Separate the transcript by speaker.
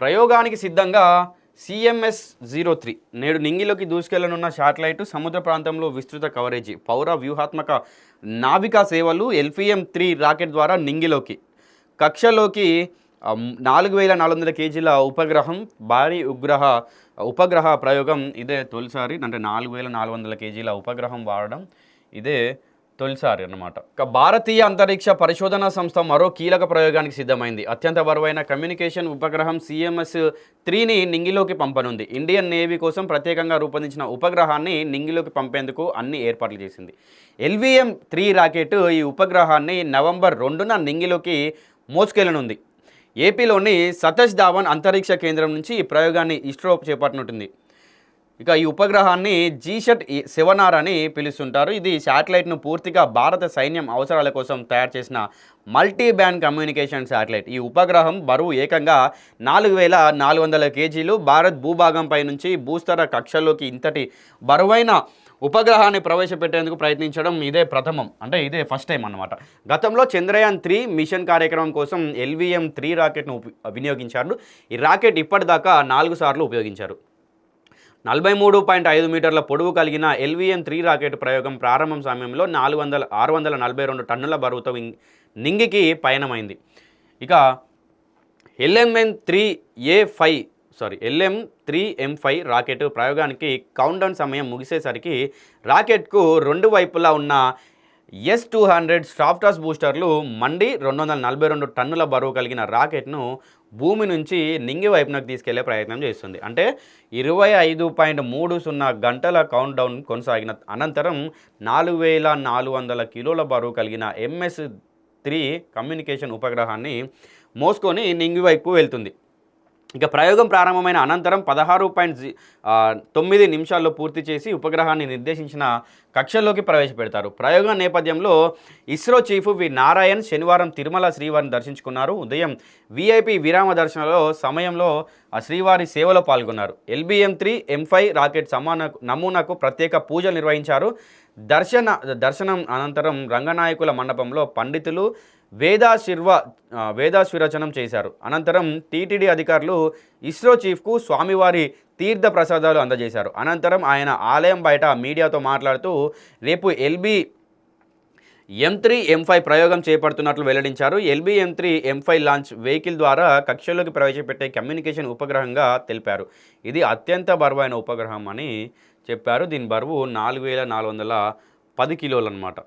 Speaker 1: ప్రయోగానికి సిద్ధంగా CMS-03 నేడు నింగిలోకి దూసుకెళ్లనున్న శాటిలైట్ సముద్ర ప్రాంతంలో విస్తృత కవరేజీ పౌర వ్యూహాత్మక నావికా సేవలు LPM-3 రాకెట్ ద్వారా నింగిలోకి కక్షలోకి 4400 కేజీల ఉపగ్రహం భారీ ఉపగ్రహ ప్రయోగం ఇదే తొలిసారి. అంటే 4400 కేజీల ఉపగ్రహం వాడడం ఇదే తొలిసారి అన్నమాట. ఇక భారతీయ అంతరిక్ష పరిశోధనా సంస్థ మరో కీలక ప్రయోగానికి సిద్ధమైంది. అత్యంత బరువైన కమ్యూనికేషన్ ఉపగ్రహం CMS-3ని నింగిలోకి పంపనుంది. ఇండియన్ నేవీ కోసం ప్రత్యేకంగా రూపొందించిన ఉపగ్రహాన్ని నింగిలోకి పంపేందుకు అన్ని ఏర్పాట్లు చేసింది. LVM-3 రాకెట్ ఈ ఉపగ్రహాన్ని నవంబర్ 2న నింగిలోకి మోసుకెళ్లనుంది. ఏపీలోని సతీష్ ధావన్ అంతరిక్ష కేంద్రం నుంచి ఈ ప్రయోగాన్ని ఇస్రో చేపట్టనుంటుంది. ఇక ఈ ఉపగ్రహాన్ని GSAT-7R అని పిలుస్తుంటారు. ఇది శాటిలైట్ను పూర్తిగా భారత సైన్యం అవసరాల కోసం తయారు చేసిన మల్టీ బ్యాండ్ కమ్యూనికేషన్ శాటిలైట్. ఈ ఉపగ్రహం బరువు ఏకంగా 4400 కేజీలు. భారత్ భూభాగంపై నుంచి భూస్తర కక్షలోకి ఇంతటి బరువైన ఉపగ్రహాన్ని ప్రవేశపెట్టేందుకు ప్రయత్నించడం ఇదే ప్రథమం. అంటే ఇదే ఫస్ట్ టైం అన్నమాట. గతంలో చంద్రయాన్-3 మిషన్ కార్యక్రమం కోసం LVM-3 రాకెట్ను వినియోగించారు. ఈ రాకెట్ ఇప్పటిదాకా 4 సార్లు ఉపయోగించారు. 43.5 మీటర్ల పొడవు కలిగిన LVM-3 రాకెట్ ప్రయోగం ప్రారంభం సమయంలో 642 టన్నుల బరువుతో నింగికి పయనమైంది. ఇక LM-3M5 రాకెట్ ప్రయోగానికి కౌంట్డౌన్ సమయం ముగిసేసరికి రాకెట్కు రెండు వైపులా ఉన్న S-200 సాఫ్టాస్ బూస్టర్లు మండి 242 టన్నుల బరువు కలిగిన రాకెట్ను భూమి నుంచి నింగి వైపునకు తీసుకెళ్లే ప్రయత్నం చేస్తుంది. అంటే 25.30 గంటల కౌంట్డౌన్ కొనసాగిన అనంతరం 4400 కిలోల బరువు కలిగిన MS-3 కమ్యూనికేషన్ ఉపగ్రహాన్ని మోసుకొని నింగి వైపు వెళ్తుంది. ఇక ప్రయోగం ప్రారంభమైన అనంతరం 16.9 నిమిషాల్లో పూర్తి చేసి ఉపగ్రహాన్ని నిర్దేశించిన కక్షలోకి ప్రవేశపెడతారు. ప్రయోగం నేపథ్యంలో ఇస్రో చీఫ్ నారాయణ్ శనివారం తిరుమల శ్రీవారిని దర్శించుకున్నారు. ఉదయం VIP విరామ దర్శనంలో సమయంలో ఆ శ్రీవారి సేవలో పాల్గొన్నారు. LVM-3M5 రాకెట్ నమూనాకు ప్రత్యేక పూజలు నిర్వహించారు. దర్శనం అనంతరం రంగనాయకుల మండపంలో పండితులు వేదాశీర్వచనం చేశారు. అనంతరం TTD అధికారులు ఇస్రో చీఫ్కు స్వామివారి తీర్థ ప్రసాదాలు అందజేశారు. అనంతరం ఆయన ఆలయం బయట మీడియాతో మాట్లాడుతూ రేపు LVM-3M5 ప్రయోగం చేపడుతున్నట్లు వెల్లడించారు. LVM-3M5 లాంచ్ వెహికల్ ద్వారా కక్షలోకి ప్రవేశపెట్టే కమ్యూనికేషన్ ఉపగ్రహంగా తెలిపారు. ఇది అత్యంత బరువైన ఉపగ్రహం అని చెప్పారు. దీని బరువు 4410 కిలోలు అన్నమాట.